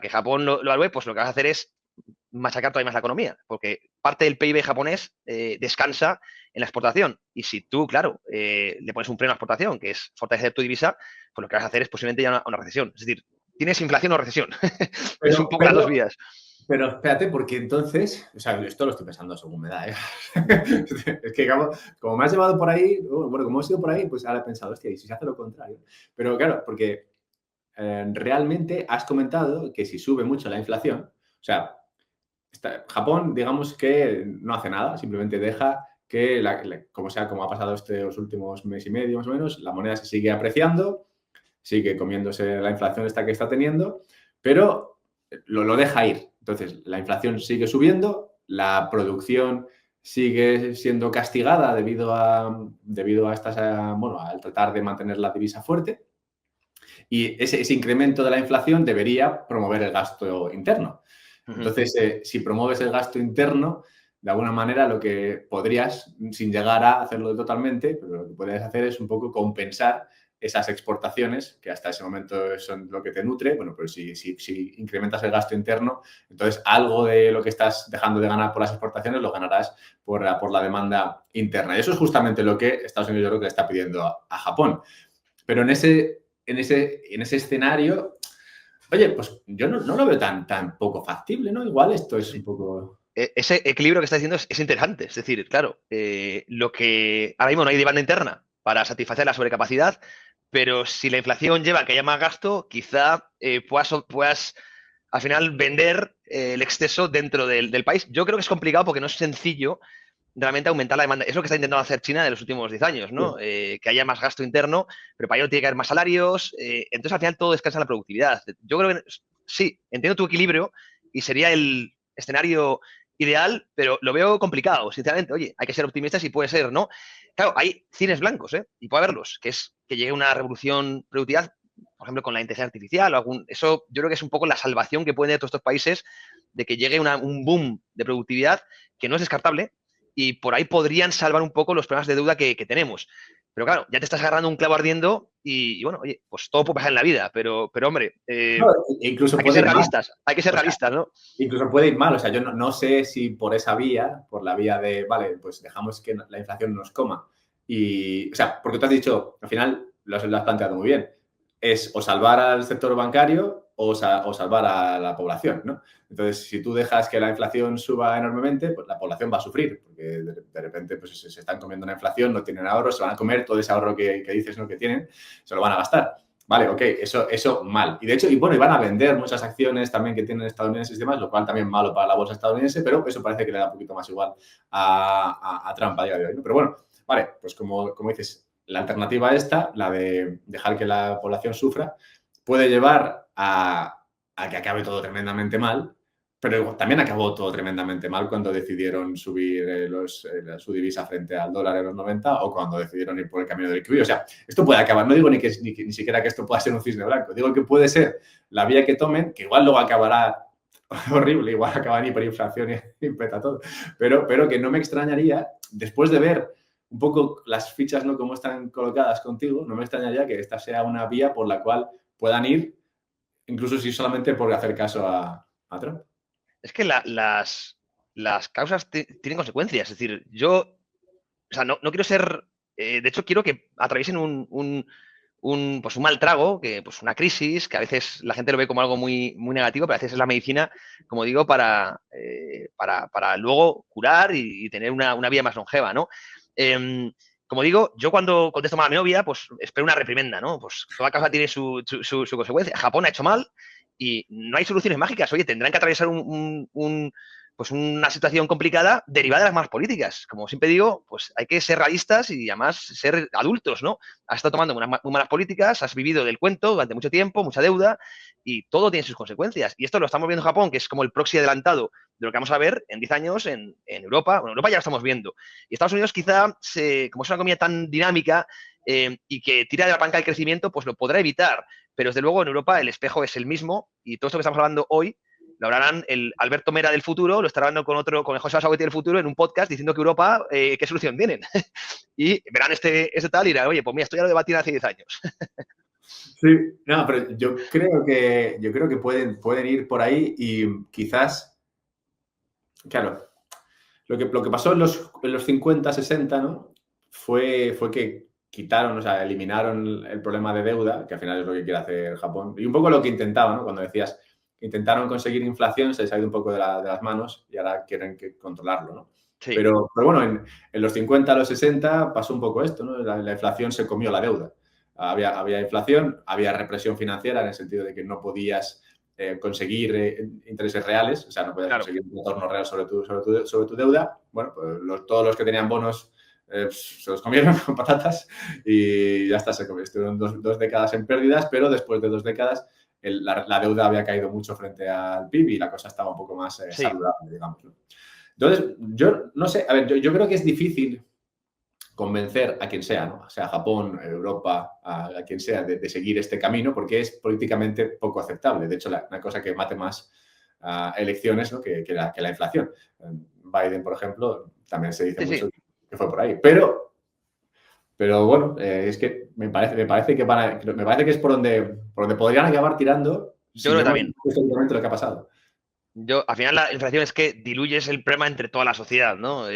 Japón lo evalúe, pues lo que vas a hacer es machacar todavía más la economía, porque parte del PIB japonés descansa en la exportación. Y si tú, claro, le pones un freno a la exportación, que es fortalecer tu divisa, pues lo que vas a hacer es posiblemente ya una recesión. Es decir, tienes inflación o recesión. Es un Pero, poco las dos pero, vías. pero espérate, porque entonces, o sea, esto lo estoy pensando según me da, ¿eh? Es que como me has llevado por ahí, bueno, como he sido por ahí, pues ahora he pensado, hostia, ¿y si se hace lo contrario? Pero claro, porque realmente has comentado que si sube mucho la inflación, o sea, Japón, digamos que no hace nada, simplemente deja que, como ha pasado estos últimos mes y medio más o menos, la moneda se sigue apreciando, sigue comiéndose la inflación esta que está teniendo, pero lo deja ir. Entonces, la inflación sigue subiendo, la producción sigue siendo castigada debido a estas, bueno, al tratar de mantener la divisa fuerte, y ese incremento de la inflación debería promover el gasto interno. Uh -huh. Entonces, si promueves el gasto interno, de alguna manera lo que podrías, sin llegar a hacerlo totalmente, pero lo que podrías hacer es un poco compensar esas exportaciones, que hasta ese momento son lo que te nutre. Bueno, pero si incrementas el gasto interno, entonces algo de lo que estás dejando de ganar por las exportaciones lo ganarás por la demanda interna. Y eso es justamente lo que Estados Unidos yo creo que le está pidiendo a Japón. Pero en ese escenario, oye, pues yo no lo veo tan poco factible, ¿no? Igual esto es un Sí. poco... Ese equilibrio que está diciendo es interesante. Es decir, claro, lo que ahora mismo no hay demanda interna para satisfacer la sobrecapacidad, pero si la inflación lleva a que haya más gasto, quizá puedas al final vender el exceso dentro del país. Yo creo que es complicado porque no es sencillo realmente aumentar la demanda. Es lo que está intentando hacer China en los últimos 10 años, ¿no? Que haya más gasto interno, pero para ello tiene que haber más salarios. Entonces, al final, todo descansa en la productividad. Yo creo que sí, entiendo tu equilibrio y sería el escenario ideal, pero lo veo complicado, sinceramente. Oye, hay que ser optimistas y puede ser, ¿no? Claro, hay cines blancos, ¿eh? Y puede haberlos, que es que llegue una revolución productiva, por ejemplo, con la inteligencia artificial o eso yo creo que es un poco la salvación que pueden tener todos estos países de que llegue un boom de productividad que no es descartable y por ahí podrían salvar un poco los problemas de deuda que tenemos. Pero claro, ya te estás agarrando un clavo ardiendo y bueno, oye, pues todo puede pasar en la vida, pero hombre, No, incluso hay que puede ser ir mal. realistas, hay que ser O sea, realistas, ¿no? incluso puede ir mal. O sea, yo no sé si por esa vía, por la vía de, vale, pues dejamos que la inflación nos coma. Y, o sea, porque tú has dicho, al final lo has planteado muy bien, es o salvar al sector bancario o salvar a la población, ¿no? Entonces, si tú dejas que la inflación suba enormemente, pues la población va a sufrir, porque de repente pues, se están comiendo una inflación, no tienen ahorros, se van a comer todo ese ahorro que dices, ¿no? Que tienen, se lo van a gastar. Vale, ok, eso mal. Y de hecho, y van a vender muchas acciones también que tienen estadounidenses y demás, lo cual también malo para la bolsa estadounidense, pero eso parece que le da un poquito más igual a Trump a día de hoy, ¿no? Pero bueno, vale, pues como dices, la alternativa esta, la de dejar que la población sufra, puede llevar a que acabe todo tremendamente mal, Pero también acabó todo tremendamente mal cuando decidieron subir su divisa frente al dólar en los 90 o cuando decidieron ir por el camino del equilibrio. O sea, esto puede acabar. No digo ni siquiera que esto pueda ser un cisne blanco. Digo que puede ser la vía que tomen, que igual luego acabará horrible, igual acabará en hiperinflación y peta todo. Pero que no me extrañaría, después de ver un poco las fichas, ¿no?, cómo están colocadas contigo, no me extrañaría que esta sea una vía por la cual puedan ir, incluso si solamente por hacer caso a Trump. Es que las causas tienen consecuencias. Es decir, yo, o sea, no quiero ser, de hecho, quiero que atraviesen pues un mal trago, pues una crisis, que a veces la gente lo ve como algo muy, muy negativo, pero a veces es la medicina, como digo, para luego curar y tener una vida más longeva, ¿no? Como digo, yo cuando contesto mal a mi novia, pues espero una reprimenda, ¿no? Pues toda causa tiene su consecuencia. Japón ha hecho mal y no hay soluciones mágicas. Oye, tendrán que atravesar pues una situación complicada derivada de las malas políticas. Como siempre digo, pues hay que ser realistas y además ser adultos, ¿no? Has estado tomando muy malas políticas, has vivido del cuento durante mucho tiempo, mucha deuda y todo tiene sus consecuencias. Y esto lo estamos viendo en Japón, que es como el proxy adelantado de lo que vamos a ver en 10 años en Europa. Bueno, en Europa ya lo estamos viendo. Y Estados Unidos quizá, como es una economía tan dinámica y que tira de la palanca del crecimiento, pues lo podrá evitar. Pero desde luego en Europa el espejo es el mismo y todo esto que estamos hablando hoy lo hablarán el Alberto Mera del futuro, lo estará hablando con el José Basagüete del futuro en un podcast diciendo que Europa, ¿qué solución tienen? Y verán este tal y dirán, oye, pues mira, esto ya lo debatían hace 10 años. Sí, no, pero yo creo que pueden ir por ahí y quizás, claro, lo que pasó en los 50, 60, ¿no? Fue que quitaron, o sea, eliminaron el problema de deuda, que al final es lo que quiere hacer Japón, y un poco lo que intentaban, ¿no? Cuando decías, intentaron conseguir inflación, se les ha ido un poco de las manos y ahora quieren controlarlo, ¿no? Sí. Pero bueno, en los 50 a los 60 pasó un poco esto, ¿no? La inflación se comió la deuda. Había inflación, había represión financiera en el sentido de que no podías conseguir intereses reales, o sea, no podías conseguir un retorno real sobre tu deuda. Bueno, pues todos los que tenían bonos se los comieron con patatas y ya está, se convirtieron dos décadas en pérdidas, pero después de 2 décadas la deuda había caído mucho frente al PIB y la cosa estaba un poco más saludable, digamos, ¿no? Entonces, yo no sé, a ver, yo creo que es difícil convencer a quien sea, ¿no? O sea, Japón, Europa, a quien sea, de seguir este camino, porque es políticamente poco aceptable. De hecho, una cosa que mate más elecciones, ¿no?, que la inflación. Biden, por ejemplo, también se dice mucho que fue por ahí. Pero bueno, es que me parece que es por donde podrían acabar tirando. Yo creo que también. Lo que ha pasado. Al final la inflación es que diluyes el problema entre toda la sociedad, ¿no?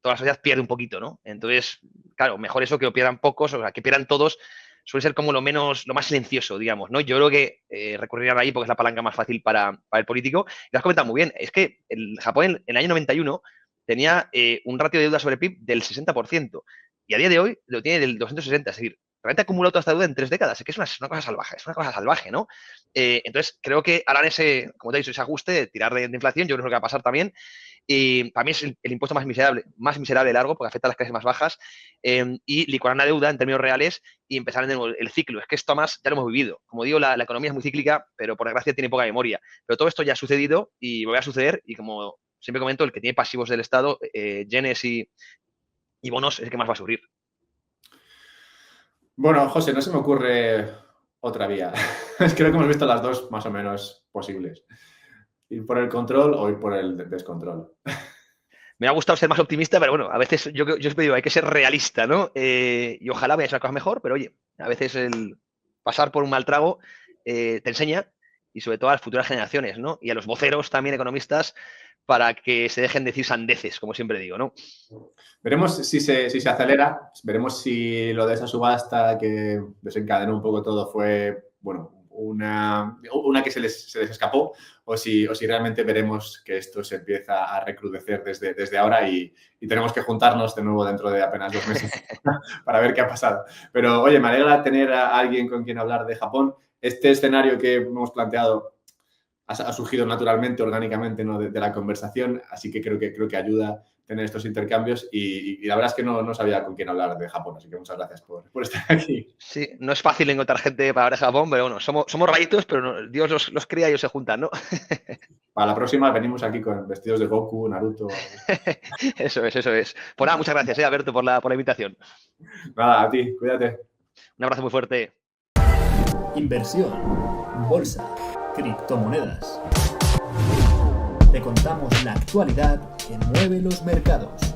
Toda la sociedad pierde un poquito, ¿no? Entonces, claro, mejor eso que pierdan pocos, o sea, que pierdan todos, suele ser como lo más silencioso, digamos, ¿no? Yo creo que recurrirían ahí porque es la palanca más fácil para el político. Y lo has comentado muy bien, es que el Japón en el año 91 tenía un ratio de deuda sobre PIB del 60% y a día de hoy lo tiene del 260, es decir, realmente ha acumulado toda esta deuda en 3 décadas, es que es una cosa salvaje, ¿no? Entonces, creo que harán como te he dicho, ese ajuste de tirar de inflación, yo creo que va a pasar también. Y para mí es el impuesto más miserable largo, porque afecta a las clases más bajas, y licuar la deuda en términos reales y empezar de nuevo el ciclo. Es que esto más ya lo hemos vivido. Como digo, la economía es muy cíclica, pero por desgracia tiene poca memoria. Pero todo esto ya ha sucedido y volverá a suceder, y como siempre comento, el que tiene pasivos del Estado, yenes y bonos, es el que más va a sufrir. Bueno, José, no se me ocurre otra vía. Creo que hemos visto las dos más o menos posibles. Ir por el control o ir por el descontrol. Me ha gustado ser más optimista, pero bueno, a veces yo siempre digo, hay que ser realista, ¿no? Y ojalá veas la cosa mejor, pero oye, a veces el pasar por un mal trago te enseña, y sobre todo a las futuras generaciones, ¿no? Y a los voceros también economistas, para que se dejen decir sandeces, como siempre digo, ¿no? Veremos si se acelera, veremos si lo de esa subasta que desencadenó un poco todo fue, bueno, una que se les escapó, o si realmente veremos que esto se empieza a recrudecer desde ahora y tenemos que juntarnos de nuevo dentro de apenas 2 meses para ver qué ha pasado. Pero, oye, me alegra tener a alguien con quien hablar de Japón. Este escenario que hemos planteado ha surgido naturalmente, orgánicamente, ¿no?, de la conversación, así que creo que ayuda tener estos intercambios y la verdad es que no sabía con quién hablar de Japón, así que muchas gracias por estar aquí. Sí, no es fácil encontrar gente para hablar de Japón, pero bueno, somos raritos, pero Dios los cría y ellos se juntan, ¿no? Para la próxima venimos aquí con vestidos de Goku, Naruto. Eso es. Pues nada, muchas gracias, Alberto, por la invitación. Nada, a ti, cuídate. Un abrazo muy fuerte. Inversión, bolsa, criptomonedas. Te contamos la actualidad que mueve los mercados.